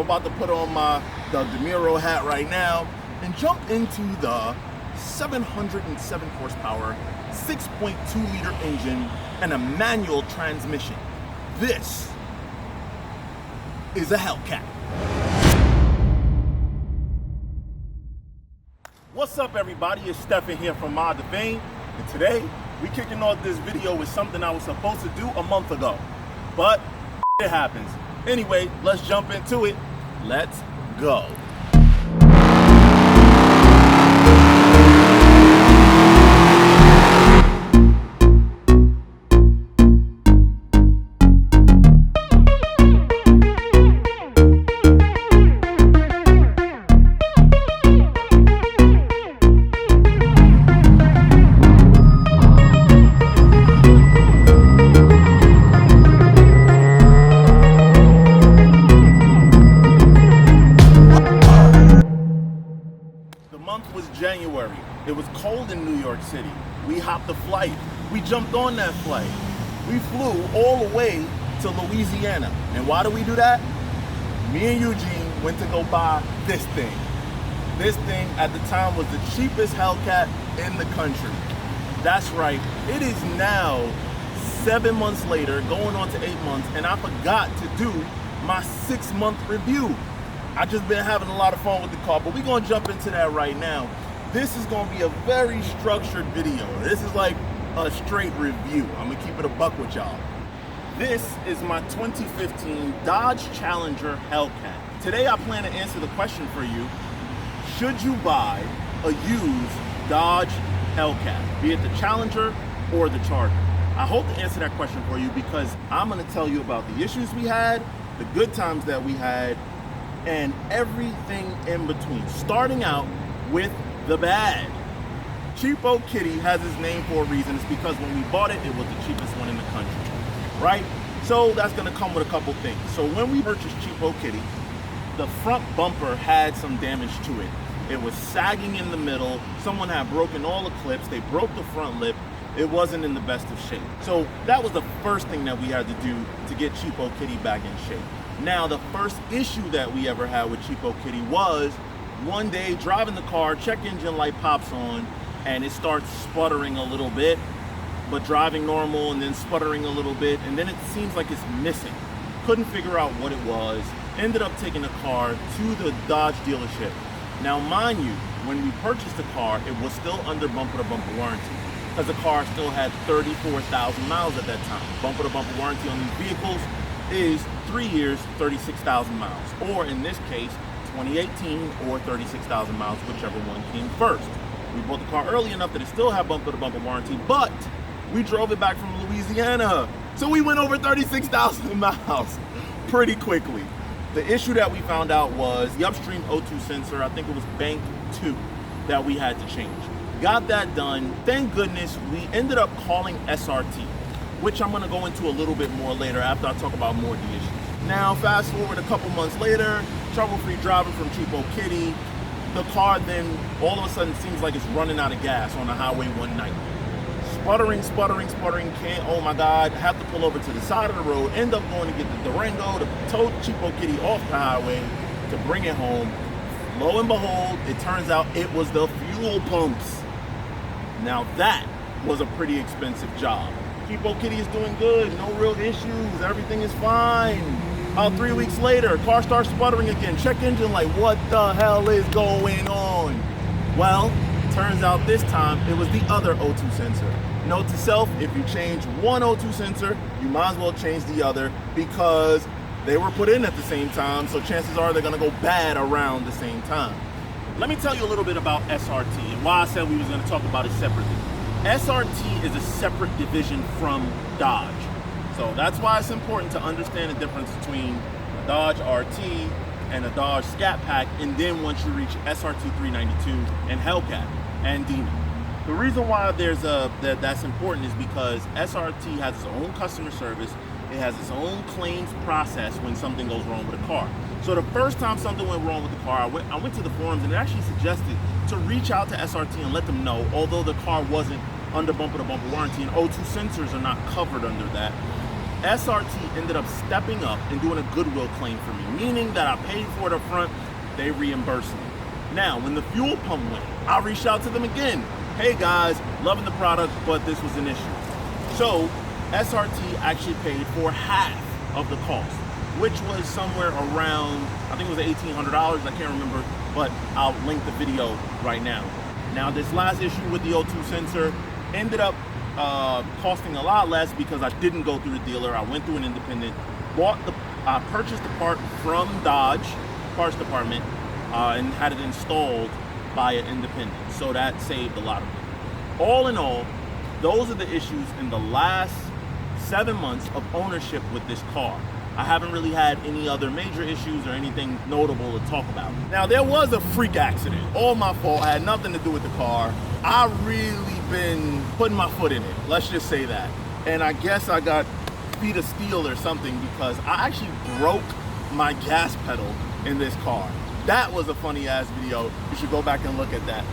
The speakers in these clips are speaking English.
about to put on my Doug DeMuro hat right now and jump into the 707 horsepower, 6.2 liter engine, and a manual transmission. This is a Hellcat. What's up, everybody? It's Stefan here from Mod2Fame, and today we're kicking off this video with something I was supposed to do a month ago, but it happens. Anyway, let's jump into it. Let's go. January. It was cold in New York City. We hopped a flight. We jumped on that flight. We flew all the way to Louisiana. And why did we do that? Me and Eugene went to go buy this thing. This thing at the time was the cheapest Hellcat in the country. That's right. It is now 7 months later, going on to 8 months, and I forgot to do my 6-month review. I just been having a lot of fun with the car, but we're gonna jump into that right now. This is gonna be a very structured video. This is like a straight review. I'm gonna keep it a buck with y'all. This is my 2015 Dodge Challenger Hellcat. Today I plan to answer the question for you: should you buy a used Dodge Hellcat, be it the Challenger or the Charger? I hope to answer that question for you because I'm gonna tell you about the issues we had, the good times that we had, and everything in between, starting out with the bad. Cheapokitty has his name for a reason. It's because when we bought it, it was the cheapest one in the country, right? So that's gonna come with a couple things. So when we purchased Cheapokitty, the front bumper had some damage to it. It was sagging in the middle. Someone had broken all the clips. They broke the front lip. It wasn't in the best of shape. So that was the first thing that we had to do to get Cheapokitty back in shape. Now, the first issue that we ever had with Cheapokitty was one day driving the car, check engine light pops on, and it starts sputtering a little bit, but driving normal and then sputtering a little bit, and then it seems like it's missing. Couldn't figure out what it was. Ended up taking the car to the Dodge dealership. Now, mind you, when we purchased the car, it was still under bumper-to-bumper warranty because the car still had 34,000 miles at that time. Bumper-to-bumper warranty on these vehicles is 3 years, 36,000 miles, or in this case, 2018 or 36,000 miles, whichever one came first. We bought the car early enough that it still had bumper-to-bumper warranty, but we drove it back from Louisiana. So we went over 36,000 miles pretty quickly. The issue that we found out was the upstream O2 sensor. I think it was bank 2 that we had to change. Got that done. Thank goodness we ended up calling SRT, which I'm gonna go into a little bit more later after I talk about more of the issues. Now, fast forward a couple months later, trouble-free driving from Cheapokitty. The car then all of a sudden seems like it's running out of gas on the highway one night. Sputtering, can't, oh my God, have to pull over to the side of the road, end up going to get the Durango to tow Cheapokitty off the highway to bring it home. Lo and behold, it turns out it was the fuel pumps. Now that was a pretty expensive job. Cheapokitty is doing good, no real issues, everything is fine. About 3 weeks later, car starts sputtering again. Check engine light, what the hell is going on? Well, turns out this time it was the other O2 sensor. Note to self, if you change one O2 sensor, you might as well change the other because they were put in at the same time, so chances are they're gonna go bad around the same time. Let me tell you a little bit about SRT and why I said we was gonna talk about it separately. SRT is a separate division from Dodge. So that's why it's important to understand the difference between a Dodge RT and a Dodge Scat Pack, and then once you reach SRT 392 and Hellcat and Demon. The reason why that's important is because SRT has its own customer service. It has its own claims process when something goes wrong with a car. So the first time something went wrong with the car, I went to the forums and it actually suggested to reach out to SRT and let them know, although the car wasn't under bumper-to-bumper warranty and O2 sensors are not covered under that, SRT ended up stepping up and doing a goodwill claim for me, meaning that I paid for it up front, they reimbursed me. Now, when the fuel pump went, I reached out to them again. Hey guys, loving the product, but this was an issue. So SRT actually paid for half of the cost, which was somewhere around, I think it was $1,800, I can't remember, but I'll link the video right now. Now, this last issue with the O2 sensor ended up costing a lot less because I didn't go through the dealer. I went through an independent, I purchased the part from Dodge parts department and had it installed by an independent. So that saved a lot of money. All in all, those are the issues in the last 7 months of ownership with this car. I haven't really had any other major issues or anything notable to talk about. Now, there was a freak accident. All my fault, had nothing to do with the car. I really been putting my foot in it, let's just say that. And I guess I got feet of steel or something because I actually broke my gas pedal in this car. That was a funny ass video. You should go back and look at that.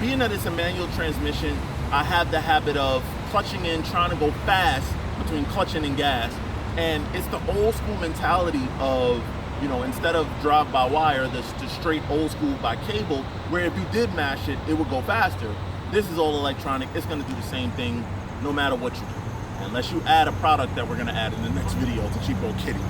Being that it's a manual transmission, I have the habit of clutching in, trying to go fast between clutching and gas. And it's the old school mentality of, you know, instead of drive by wire, the straight old school by cable, where if you did mash it, it would go faster. This is all electronic. It's gonna do the same thing no matter what you do. Unless you add a product that we're gonna add in the next video to Cheapokitty.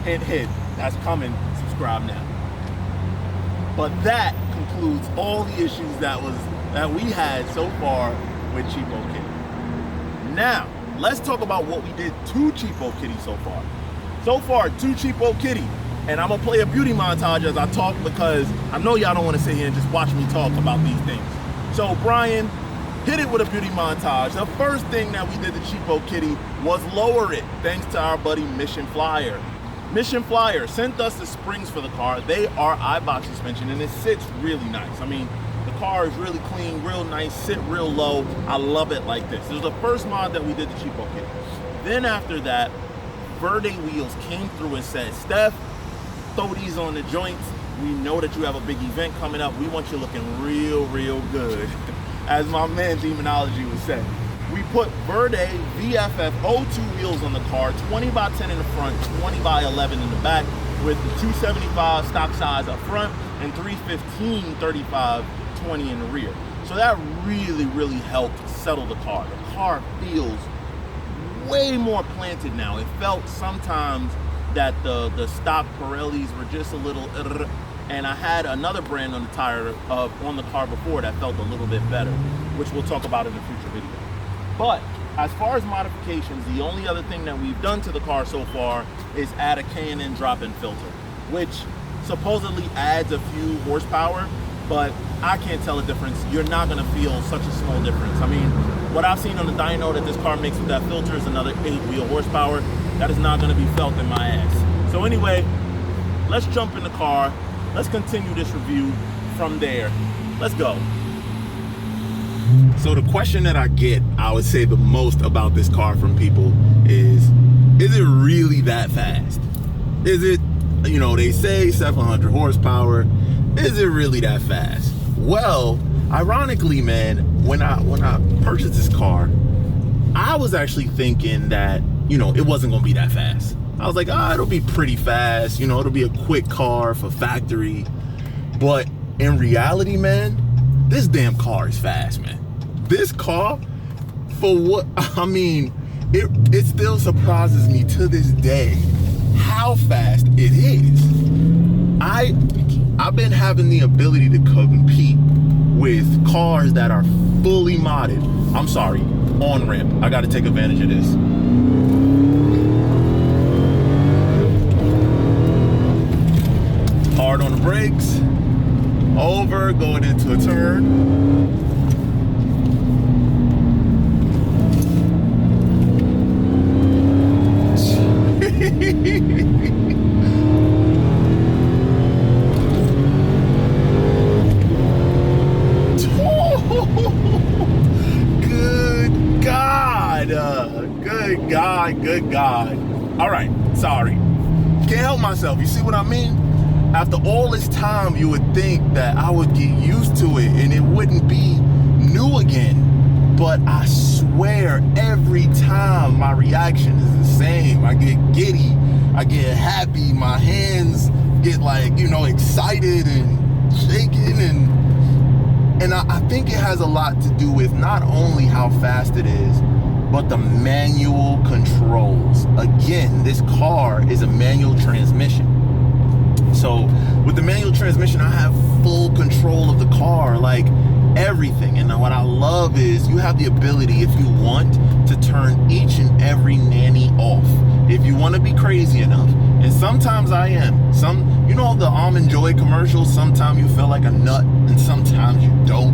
Hint, hint, that's coming, subscribe now. But that concludes all the issues that we had so far with Cheapokitty. Now, let's talk about what we did to Cheapokitty so far. So far, to Cheapokitty, and I'm gonna play a beauty montage as I talk because I know y'all don't wanna sit here and just watch me talk about these things. So Brian, hit it with a beauty montage. The first thing that we did to Cheapokitty was lower it, thanks to our buddy Mission Flyer. Mission Flyer sent us the springs for the car. They are I-box suspension and it sits really nice. I mean, the car is really clean, real nice, sit real low. I love it like this. This was the first mod that we did to Cheapokitty. Then after that, Verde Wheels came through and said, Steph, throw these on the joints. We know that you have a big event coming up. We want you looking real, real good. As my man Demonology would say. We put Verde VFF O2 wheels on the car, 20 by 10 in the front, 20 by 11 in the back, with the 275 stock size up front and 315 35 20 in the rear. So that really, really helped settle the car. The car feels way more planted now. It felt sometimes that the stock Pirellis were just a little, and I had another brand on the tire on the car before that felt a little bit better, which we'll talk about in a future video. But as far as modifications, the only other thing that we've done to the car so far is add a K&N drop-in filter, which supposedly adds a few horsepower, but I can't tell the difference. You're not gonna feel such a small difference. I mean, what I've seen on the dyno that this car makes with that filter is another 8 wheel horsepower. That is not gonna be felt in my ass. So anyway, let's jump in the car. Let's continue this review from there. Let's go. So the question that I get, I would say the most about this car from people is it really that fast? Is it, you know, they say 700 horsepower. Is it really that fast? Well, ironically, man, when I purchased this car, I was actually thinking that, you know, it wasn't gonna be that fast. I was like, it'll be pretty fast, you know, it'll be a quick car for factory. But in reality, man, this damn car is fast, man. This car, for what, I mean, it still surprises me to this day how fast it is. I've been having the ability to compete with cars that are fully modded. I'm sorry, on ramp. I gotta take advantage of this. Hard on the brakes, over, going into a turn. Good God. All right, sorry. Can't help myself. You see what I mean? After all this time, you would think that I would get used to it and it wouldn't be new again. But I swear, every time my reaction is the same. I get giddy, I get happy, my hands get like, you know, excited and shaking, and I think it has a lot to do with not only how fast it is, but the manual controls. Again, this car is a manual transmission. So with the manual transmission, I have full control of the car, like everything. And what I love is you have the ability, if you want, to turn each and every nanny off. If you want to be crazy enough. And sometimes I am. You know the Almond Joy commercials, sometimes you feel like a nut and sometimes you don't.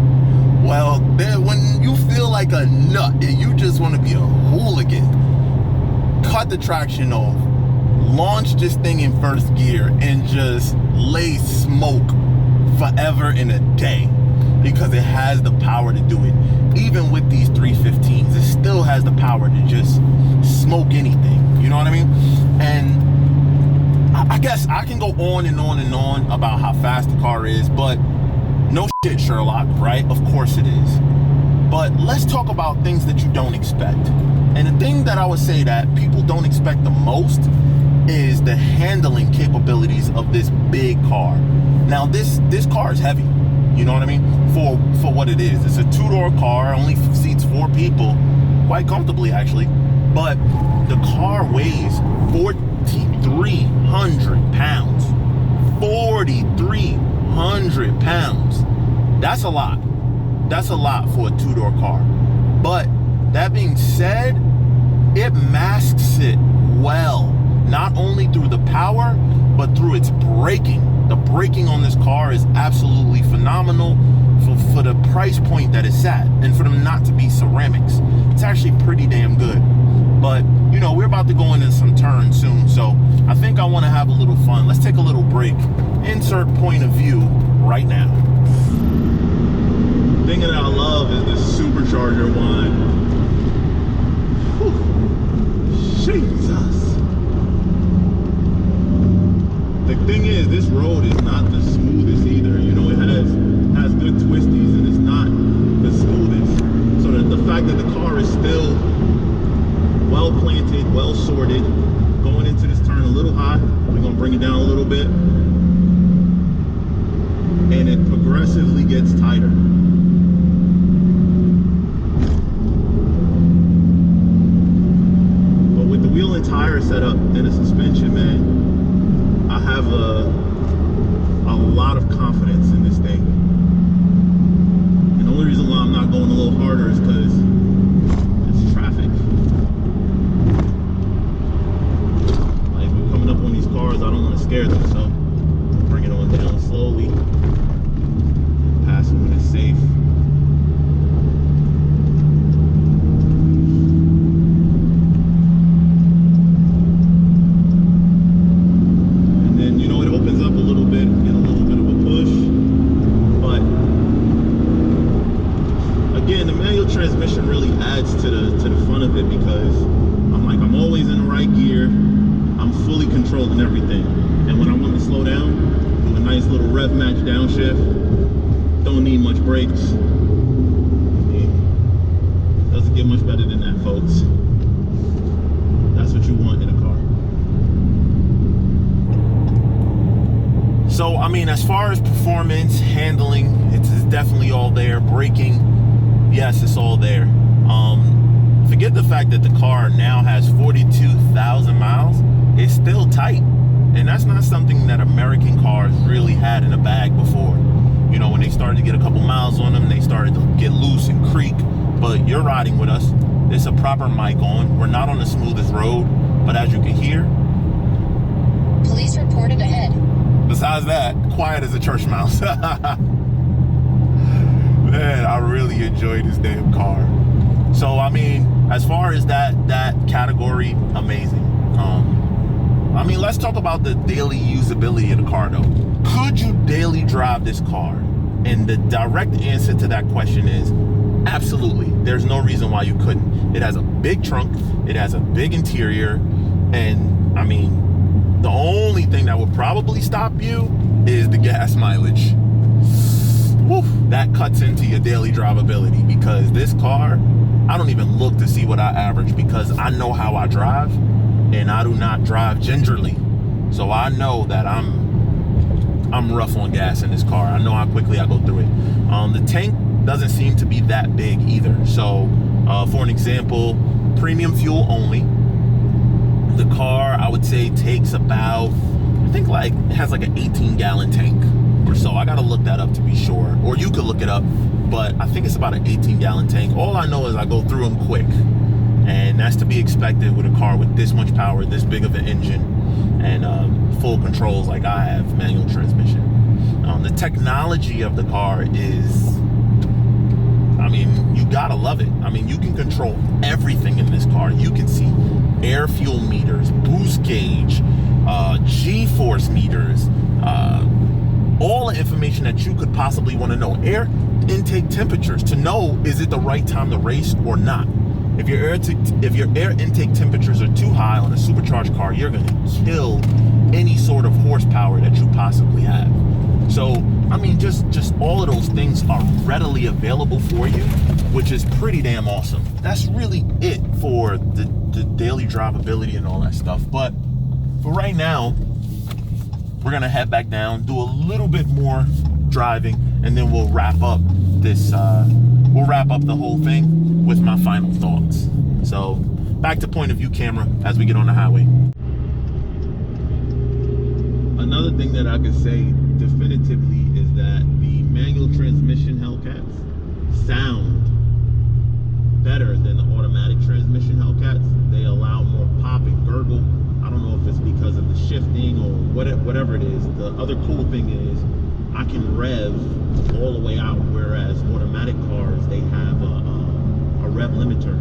Well, when you feel like a nut and you just want to be a hooligan, cut the traction off, launch this thing in first gear, and just lay smoke forever and a day, because it has the power to do it. Even with these 315s, it still has the power to just smoke anything. You know what I mean? And I guess I can go on and on and on about how fast the car is, but no shit, Sherlock, right? Of course it is. But let's talk about things that you don't expect. And the thing that I would say that people don't expect the most is the handling capabilities of this big car. Now, this car is heavy. You know what I mean? For what it is. It's a two-door car, only seats 4 people, quite comfortably actually. But the car weighs 4,300 pounds. 4,300 pounds. That's a lot. That's a lot for a two-door car. But that being said, it masks it well. Not only through the power, but through its braking. The braking on this car is absolutely phenomenal for the price point that it's at, and for them not to be ceramics. It's actually pretty damn good. But, you know, we're about to go into some turns soon, so I think I want to have a little fun. Let's take a little break. Insert point of view right now. The thing that I love is this supercharger whine. Whew. Jesus. The thing is, this road is not the smoothest either. You know, it has good twisties, and it's not the smoothest. So the fact that the car is still well planted, well sorted, going into this turn a little high, we're gonna bring it down a little bit, and it progressively gets tighter. But with the wheel and tire setup and the suspension, man, I have a lot of confidence in this thing. And the only reason why I'm not going a little harder is because it's traffic. Like, we're coming up on these cars, I don't want to scare them, so I'm bringing it on down slowly. Passing when it's safe. Transmission really adds to the fun of it, because I'm always in the right gear. I'm fully controlling everything. And when I want to slow down, do a nice little rev match downshift. Don't need much brakes. Doesn't get much better than that, folks. That's what you want in a car. So, I mean, as far as performance, handling, it's definitely all there. Braking, yes, it's all there. Forget the fact that the car now has 42,000 miles. It's still tight. And that's not something that American cars really had in the bag before. You know, when they started to get a couple miles on them, they started to get loose and creak. But you're riding with us. There's a proper mic on. We're not on the smoothest road, but as you can hear, police reported ahead. Besides that, quiet as a church mouse. Man, I really enjoy this damn car. So, I mean, as far as that category, amazing. I mean, let's talk about the daily usability of the car, though. Could you daily drive this car? And the direct answer to that question is absolutely. There's no reason why you couldn't. It has a big trunk. It has a big interior. And, I mean, the only thing that would probably stop you is the gas mileage. whew, that cuts into your daily drivability, because this car, I don't even look to see what I average, because I know how I drive, and I do not drive gingerly. So I know that I'm rough on gas in this car. I know how quickly I go through it. The tank doesn't seem to be that big either. So for an example, premium fuel only, the car I would say takes about, I think like it has like an 18-gallon tank or so. I gotta look that up to be sure, or you could look it up, but I think it's about an 18-gallon tank. All I know is I go through them quick, and that's to be expected with a car with this much power, this big of an engine, and full controls like I have, manual transmission. The technology of the car is, I mean, you gotta love it. I mean, you can control everything in this car. You can see air fuel meters, boost gauge, G-force meters, all the information that you could possibly want to know. Air intake temperatures, to know is it the right time to race or not. If your air intake temperatures are too high on a supercharged car, you're going to kill any sort of horsepower that you possibly have. So, I mean, just all of those things are readily available for you, which is pretty damn awesome. That's really it for the daily drivability and all that stuff. But for right now, we're gonna head back down, do a little bit more driving, and then we'll wrap up this, we'll wrap up the whole thing with my final thoughts. So back to point of view camera as we get on the highway. Another thing that I could say definitively is that the manual transmission Hellcats sound better than the automatic transmission Hellcats. They allow more pop and gurgle. I don't know if it's because of the shifting or whatever it is. The other cool thing is I can rev all the way out, whereas automatic cars, they have a rev limiter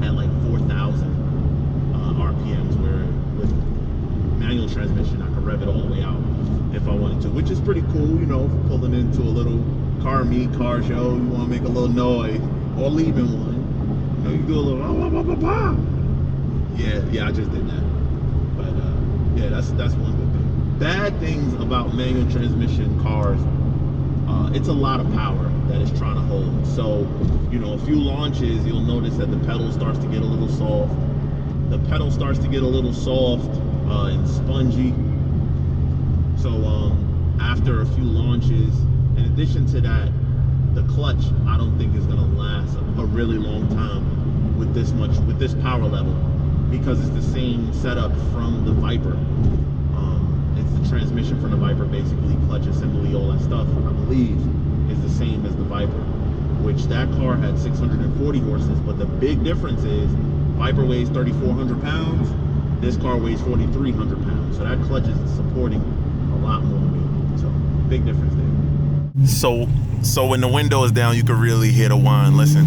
at like 4,000 RPMs, where with manual transmission I can rev it all the way out if I wanted to, which is pretty cool. You know, pulling into a little car meet, car show, you want to make a little noise, or leaving one, you know, you do a little yeah, I just did that. But yeah, that's one good thing. Bad things about manual transmission cars, it's a lot of power that it's trying to hold. So, you know, a few launches, you'll notice that the pedal starts to get a little soft. The pedal starts to get a little soft and spongy. So after a few launches, in addition to that, the clutch, I don't think is gonna last a really long time with this power level, because it's the same setup from the Viper. It's the transmission from the Viper, basically, clutch assembly, all that stuff, I believe, is the same as the Viper, which that car had 640 horses, but the big difference is Viper weighs 3,400 pounds, this car weighs 4,300 pounds, so that clutch is supporting a lot more weight, so big difference there. So when the window is down, you can really hear the whine. Listen.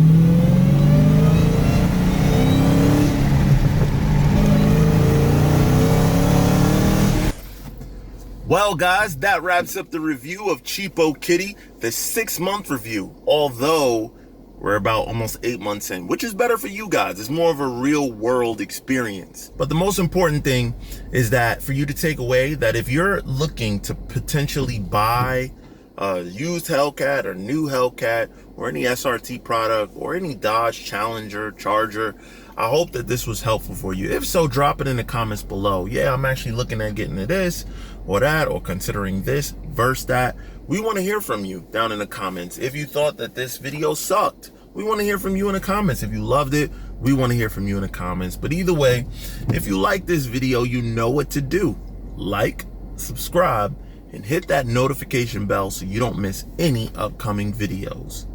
Well, guys, that wraps up the review of Cheapokitty, the 6-month review. Although we're about almost 8 months in, which is better for you guys. It's more of a real world experience. But the most important thing is that for you to take away that if you're looking to potentially buy a used Hellcat or new Hellcat or any SRT product or any Dodge Challenger, Charger, I hope that this was helpful for you. If so, drop it in the comments below. Yeah, I'm actually looking at getting to this or that, or considering this versus that. We want to hear from you down in the comments. If you thought that this video sucked, we want to hear from you in the comments. If you loved it, we want to hear from you in the comments. But either way, if you like this video, you know what to do. Like, subscribe, and hit that notification bell so you don't miss any upcoming videos.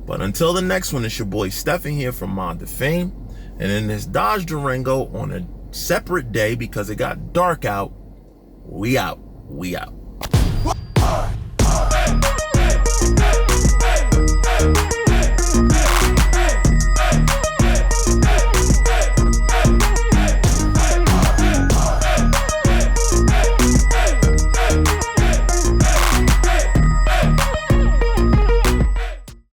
But until the next one, it's your boy Stefan here from Mod2Fame. And in this Dodge Durango on a separate day because it got dark out, we out.